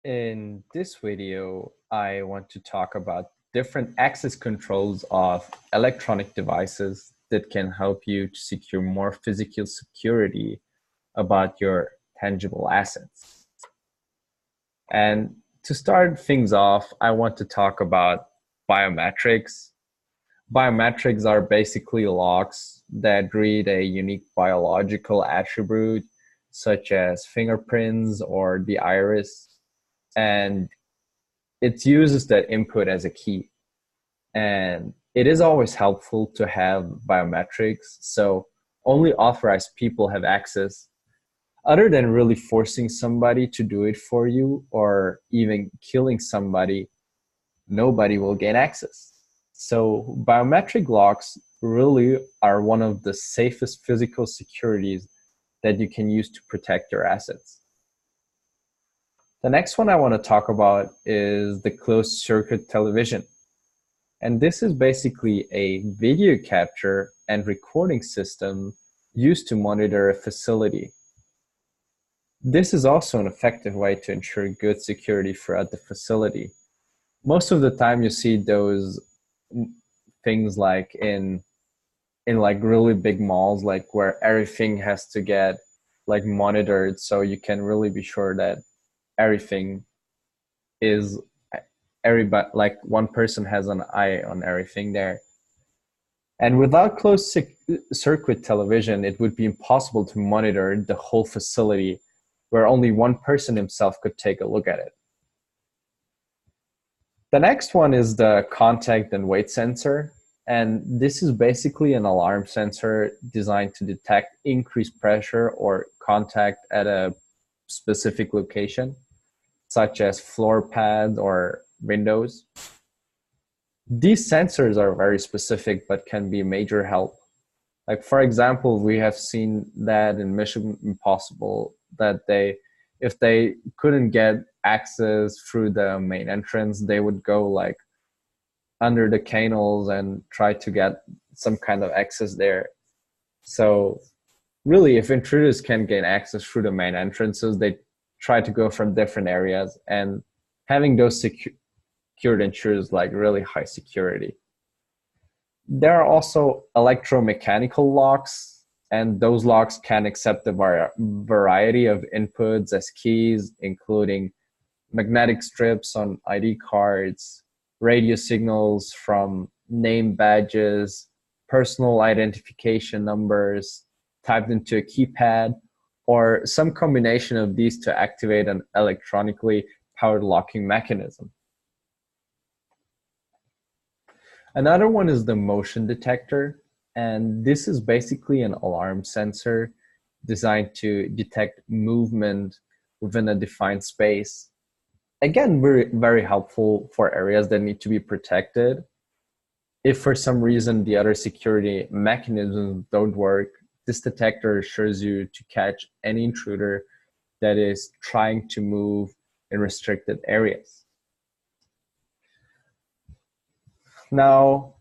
In this video, I want to talk about different access controls of electronic devices that can help you to secure more physical security about your tangible assets. And to start things off, I want to talk about biometrics. Biometrics are basically locks that read a unique biological attribute, such as fingerprints or the iris, and it uses that input as a key. And it is always helpful to have biometrics, so only authorized people have access. Other than really forcing somebody to do it for you or even killing somebody, nobody will gain access. So biometric locks really are one of the safest physical securities that you can use to protect your assets. The next one I want to talk about is the closed circuit television. And this is basically a video capture and recording system used to monitor a facility. This is also an effective way to ensure good security throughout the facility. Most of the time you see those things like in like really big malls, like where everything has to get like monitored, so you can really be sure that everything is everybody, like one person has an eye on everything there. And without closed circuit television, it would be impossible to monitor the whole facility, where only one person himself could take a look at it. The next one is the contact and weight sensor. And this is basically an alarm sensor designed to detect increased pressure or contact at a specific location, such as floor pads or windows. These sensors are very specific but can be a major help. Like, for example, we have seen that in Mission Impossible, that if they couldn't get access through the main entrance, they would go like under the canals and try to get some kind of access there. So really, if intruders can gain access through the main entrances, they try to go from different areas, and having those secured ensures like really high security. There are also electromechanical locks, and those locks can accept a variety of inputs as keys, including magnetic strips on ID cards, radio signals from name badges, personal identification numbers typed into a keypad, or some combination of these to activate an electronically powered locking mechanism. Another one is the motion detector, and this is basically an alarm sensor designed to detect movement within a defined space. Again, very, very helpful for areas that need to be protected. If for some reason the other security mechanisms don't work, this detector assures you to catch any intruder that is trying to move in restricted areas. Now,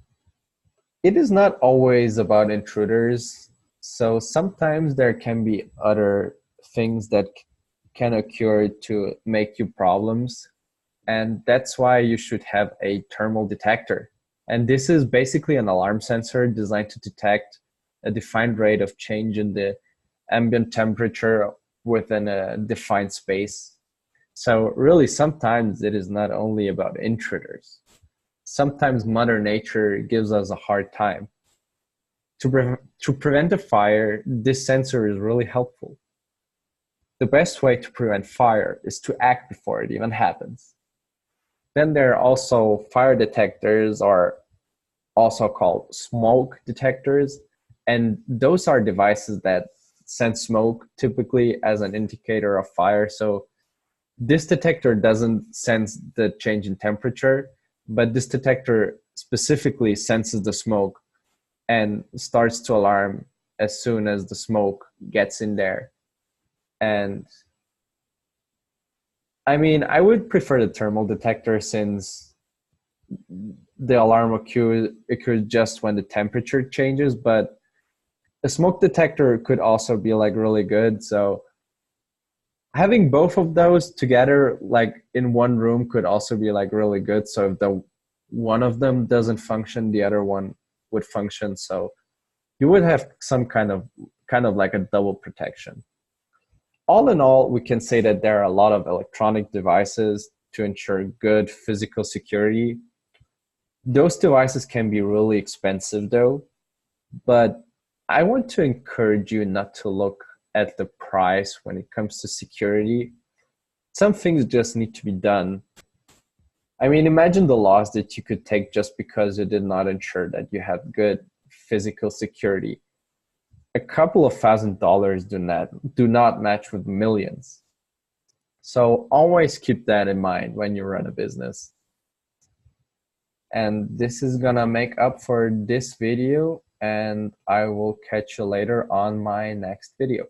it is not always about intruders, so sometimes there can be other things that can occur to make you problems, and that's why you should have a thermal detector. And this is basically an alarm sensor designed to detect a defined rate of change in the ambient temperature within a defined space. So really, sometimes it is not only about intruders. Sometimes Mother Nature gives us a hard time. To prevent a fire, this sensor is really helpful. The best way to prevent fire is to act before it even happens. Then there are also fire detectors, or also called smoke detectors, and those are devices that sense smoke, typically as an indicator of fire. So this detector doesn't sense the change in temperature, but this detector specifically senses the smoke and starts to alarm as soon as the smoke gets in there. And I mean, I would prefer the thermal detector, since the alarm occurs just when the temperature changes, but a smoke detector could also be like really good. So Having both of those together, like in one room, could also be like really good. So if the one of them doesn't function, the other one would function. So you would have some kind of like a double protection. All in all, we can say that there are a lot of electronic devices to ensure good physical security. Those devices can be really expensive though, but I want to encourage you not to look at the price when it comes to security. Some things just need to be done. I mean, imagine the loss that you could take just because you did not ensure that you had good physical security. A couple of $1,000 do not match with millions. So always keep that in mind when you run a business. And this is gonna make up for this video, and I will catch you later on my next video.